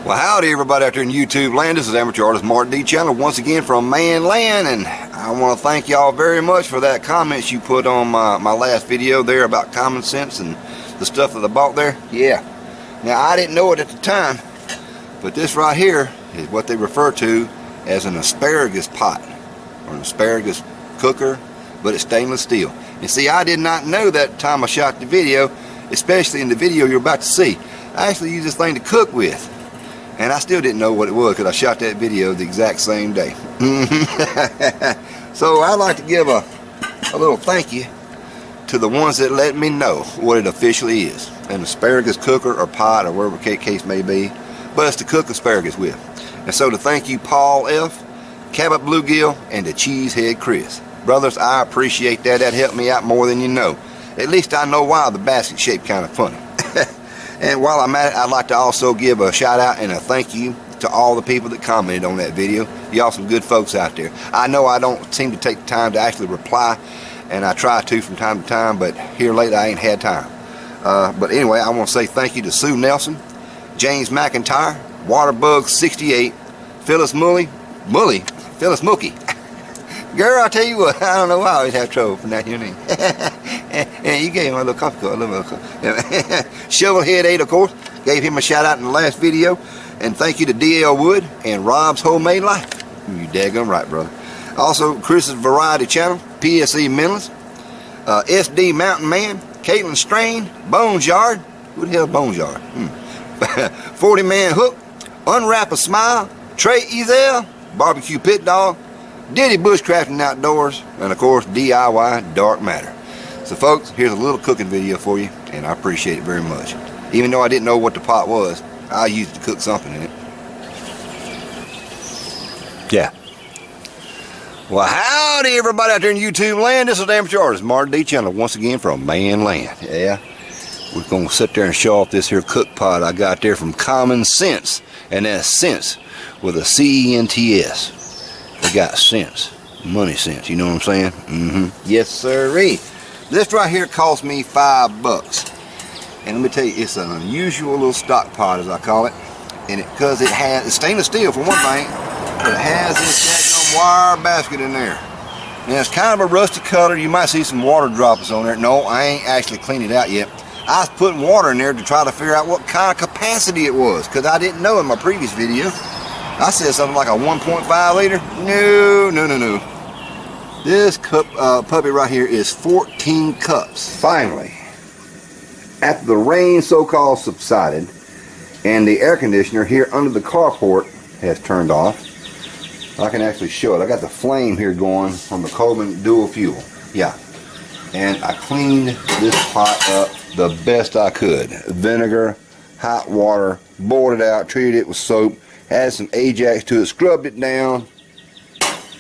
Well, howdy everybody out there in YouTube land. This is Amateur Artist Martin D channel once again from Man Land, and I want to thank y'all very much for that comments you put on my last video there about common sense and the stuff that I bought there. Yeah, now I didn't know it at the time, but this right here is what they refer to as an asparagus pot or an asparagus cooker, but it's stainless steel. And see, I did not know that at the time I shot the video, especially in the video you're about to see. I actually used this thing to cook with. And I still didn't know what it was because I shot that video the exact same day. So I'd like to give a little thank you to the ones that let me know what it officially is. An asparagus cooker or pot or whatever the case may be. But it's to cook asparagus with. And so to thank you Paul F., Cabot Bluegill, and the Cheesehead Chris. Brothers, I appreciate that. That helped me out more than you know. At least I know why the basket shaped kind of funny. And while I'm at it, I'd like to also give a shout out and a thank you to all the people that commented on that video. Y'all some good folks out there. I know I don't seem to take the time to actually reply, and I try to from time to time, but here lately I ain't had time. But anyway, I want to say thank you to Sue Nelson, James McIntyre, Waterbug68, Phyllis Phyllis Mookie. Girl, I tell you what, I don't know why I always have trouble pronouncing your name. And you gave him a little coffee cup, Shovelhead 8, of course, gave him a shout out in the last video. And thank you to DL Wood and Rob's Homemade Life. You daggone right, brother. Also, Chris's Variety Channel, PSE Menless, SD Mountain Man, Caitlin Strain, Bones Yard. Who the hell is Bones Yard? 40 Man Hook, Unwrap a Smile, Trey Ezel, Barbecue Pit Dog, Diddy Bushcrafting Outdoors, and of course DIY Dark Matter. So folks, here's a little cooking video for you, and I appreciate it very much. Even though I didn't know what the pot was, I used it to cook something in it. Yeah. Well, howdy everybody out there in YouTube land. This is Amateur Artist Martin D channel once again from Man Land. Yeah. We're going to sit there and show off this here cook pot I got there from Common Sense, and that's sense with a C-E-N-T-S. They got sense, money sense, you know what I'm saying? Yes sirree. This right here cost me $5. And let me tell you, it's an unusual little stock pot, as I call it. And because it's stainless steel for one thing, but it has this wire basket in there. Now it's kind of a rusty color. You might see some water droplets on there. No, I ain't actually cleaned it out yet. I was putting water in there to try to figure out what kind of capacity it was, because I didn't know in my previous video. I said something like a 1.5 liter. No. This puppy right here is 14 cups. Finally, after the rain so-called subsided and the air conditioner here under the carport has turned off, I can actually show it. I got the flame here going from the Coleman dual fuel. Yeah. And I cleaned this pot up the best I could. Vinegar, hot water, boiled it out, treated it with soap, added some Ajax to it, scrubbed it down.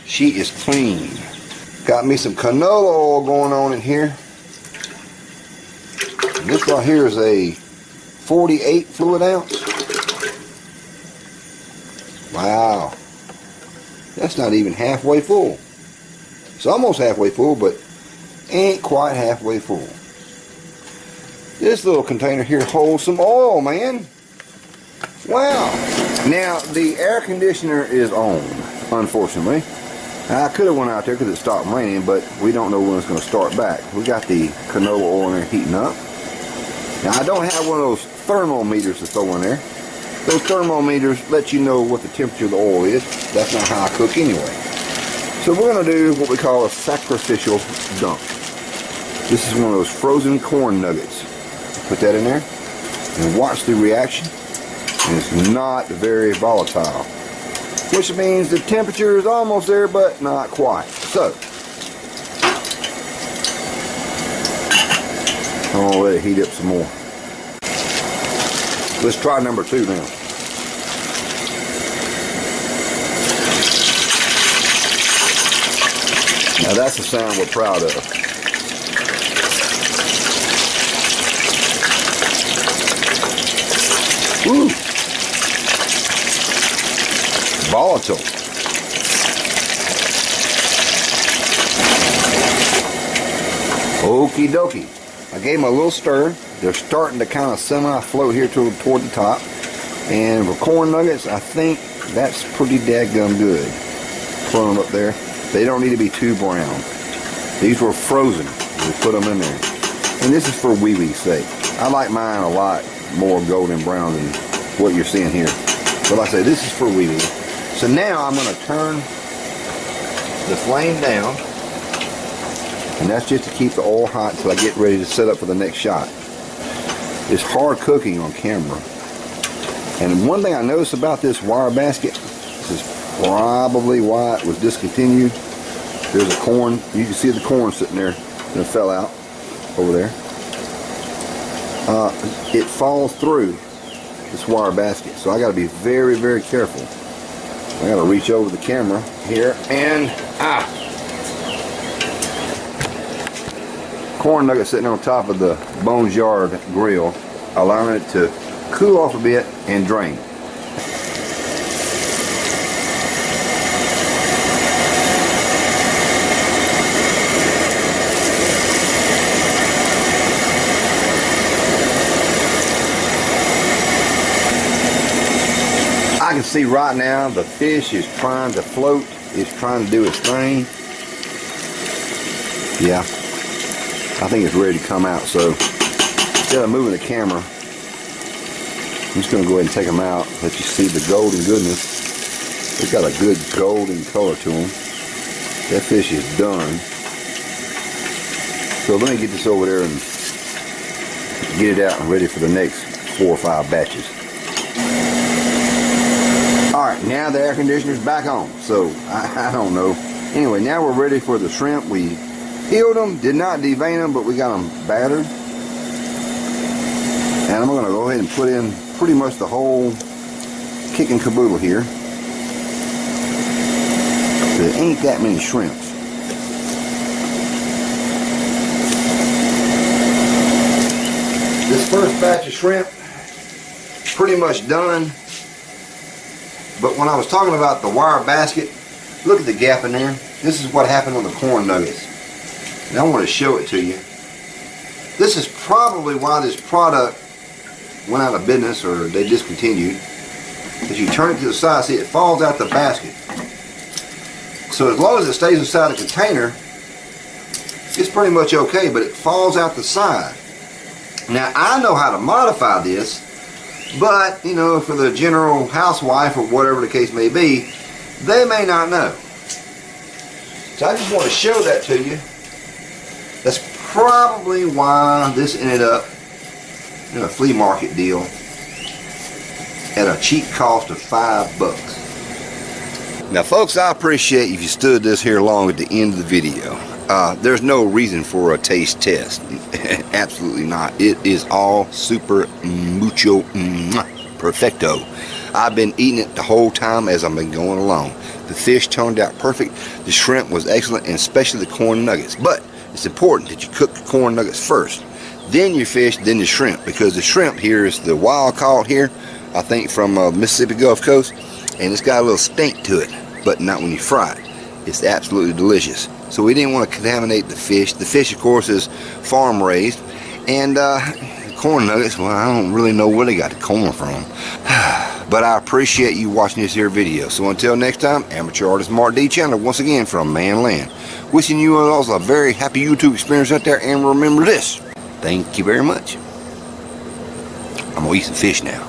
She is clean. Got me some canola oil going on in here. This right here is a 48 fluid ounce. Wow. That's not even halfway full. It's almost halfway full, but ain't quite halfway full. This little container here holds some oil, man. Wow. Now, the air conditioner is on, unfortunately. I could have went out there because it stopped raining, but we don't know when it's going to start back. We got the canola oil in there heating up. Now, I don't have one of those thermometers to throw in there. Those thermometers let you know what the temperature of the oil is. That's not how I cook anyway. So we're going to do what we call a sacrificial dunk. This is one of those frozen corn nuggets. Put that in there and watch the reaction. And it's not very volatile, which means the temperature is almost there, but not quite. So, I'm going to let it heat up some more. Let's try number 2 now. Now that's the sound we're proud of. Woo! Volatile. Okie dokie. I gave them a little stir. They're starting to kind of semi-float here toward the top. And for corn nuggets, I think that's pretty dadgum good. Put them up there. They don't need to be too brown. These were frozen. We put them in there. And this is for wee wee's sake. I like mine a lot more golden brown than what you're seeing here. But like I say, this is for wee wee. So now I'm going to turn the flame down. And that's just to keep the oil hot until I get ready to set up for the next shot. It's hard cooking on camera. And one thing I noticed about this wire basket, this is probably why it was discontinued. There's a corn, you can see the corn sitting there, and it fell out over there. It falls through this wire basket, so I got to be very, very careful. I got to reach over the camera here and corn nugget sitting on top of the Boneyard grill, allowing it to cool off a bit and drain. I can see right now the fish is trying to float, it's trying to do its thing. Yeah. I think it's ready to come out, so instead of moving the camera, I'm just going to go ahead and take them out, let you see the golden goodness. It's got a good golden color to them. That fish is done. So let me get this over there and get it out and ready for the next 4 or 5 batches. Alright, now the air conditioner's back on, so I don't know. Anyway, now we're ready for the shrimp. We peeled them, did not devein them, but we got them battered. And I'm going to go ahead and put in pretty much the whole kick and caboodle here. There ain't that many shrimps. This first batch of shrimp, pretty much done. But when I was talking about the wire basket, look at the gap in there. This is what happened on the corn nuggets. And I want to show it to you. This is probably why this product went out of business or they discontinued. As you turn it to the side, see it falls out the basket. So as long as it stays inside the container, it's pretty much okay, but it falls out the side. Now I know how to modify this, but you know, for the general housewife or whatever the case may be, they may not know. So I just want to show that to you. That's probably why this ended up in a flea market deal at a cheap cost of $5. Now folks, I appreciate if you stood this here long at the end of the video. There's no reason for a taste test. Absolutely not. It is all super mucho perfecto. I've been eating it the whole time as I've been going along. The fish turned out perfect. The shrimp was excellent, and especially the corn nuggets. But it's important that you cook the corn nuggets first, then your fish, then the shrimp, because the shrimp here is the wild caught here, I think from the Mississippi Gulf Coast, and it's got a little stink to it, but not when you fry it. It's absolutely delicious. So we didn't want to contaminate the fish. The fish, of course, is farm raised, and corn nuggets, well, I don't really know where they got the corn from. But I appreciate you watching this here video. So until next time, Amateur Artist Mark D. Chandler once again from Manland. Wishing you all a very happy YouTube experience out there, and remember this. Thank you very much. I'm gonna eat some fish now.